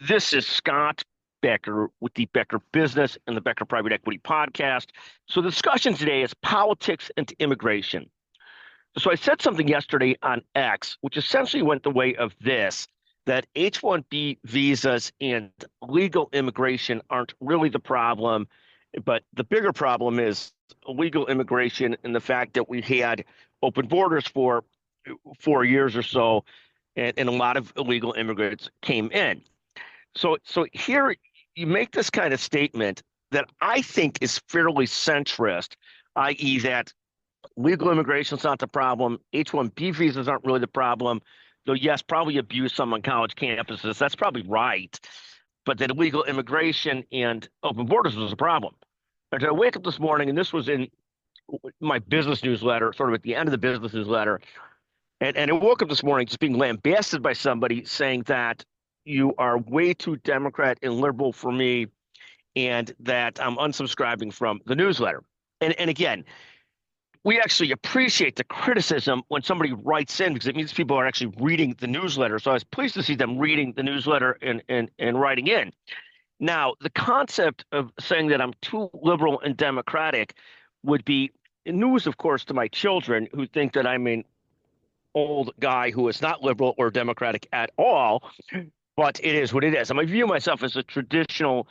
This is Scott Becker with the Becker Business and the Becker Private Equity Podcast. So the discussion today is politics and immigration. So I said something yesterday on X, which essentially went the way of this, that H-1B visas and legal immigration aren't really the problem, but the bigger problem is illegal immigration and the fact that we had open borders for 4 years or so, and a lot of illegal immigrants came in. So here you make this kind of statement that I think is fairly centrist, i.e., that legal immigration is not the problem. H-1B visas aren't really the problem, though, yes, probably abuse some on college campuses. That's probably right. But that illegal immigration and open borders was a problem. And so I wake up this morning, and this was in my business newsletter, sort of at the end of the business newsletter. And I woke up this morning just being lambasted by somebody saying that you are way too Democrat and liberal for me, and that I'm unsubscribing from the newsletter. And again, we actually appreciate the criticism when somebody writes in because it means people are actually reading the newsletter. So I was pleased to see them reading the newsletter and writing in. Now, the concept of saying that I'm too liberal and democratic would be news, of course, to my children who think that I'm an old guy who is not liberal or democratic at all. But it is what it is. I view myself as a traditional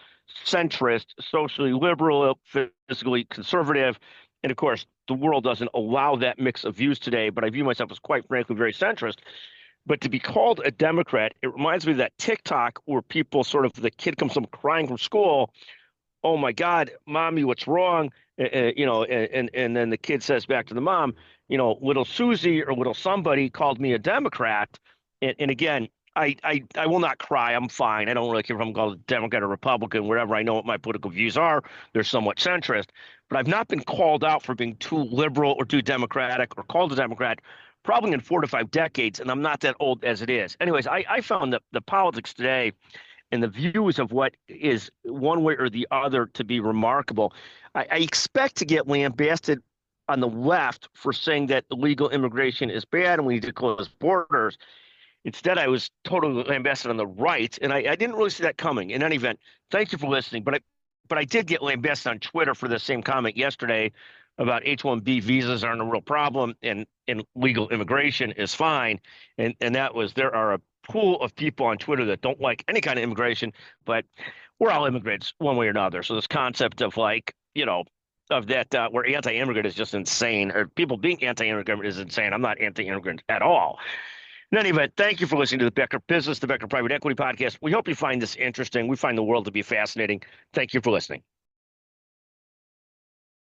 centrist, socially liberal, fiscally conservative. And of course, the world doesn't allow that mix of views today, but I view myself as quite frankly very centrist. But to be called a Democrat, it reminds me of that TikTok where people sort of, the kid comes home crying from school. Oh my God, mommy, what's wrong? And then the kid says back to the mom, little Susie or little somebody called me a Democrat. And again, I will not cry. I'm fine. I don't really care if I'm called a Democrat or Republican, wherever. I know what my political views are. They're somewhat centrist. But I've not been called out for being too liberal or too Democratic or called a Democrat probably in 4 to 5 decades, and I'm not that old as it is. Anyways, I found that the politics today and the views of what is one way or the other to be remarkable. I expect to get lambasted on the left for saying that illegal immigration is bad and we need to close borders. Instead, I was totally lambasted on the right, and I didn't really see that coming. In any event, thank you for listening. But I did get lambasted on Twitter for the same comment yesterday about H-1B visas aren't a real problem and legal immigration is fine. And that was, there are a pool of people on Twitter that don't like any kind of immigration, but we're all immigrants one way or another. So this concept of of that where anti-immigrant is just insane, or people being anti-immigrant is insane. I'm not anti-immigrant at all. In any event, thank you for listening to the Becker Business, the Becker Private Equity Podcast. We hope you find this interesting. We find the world to be fascinating. Thank you for listening.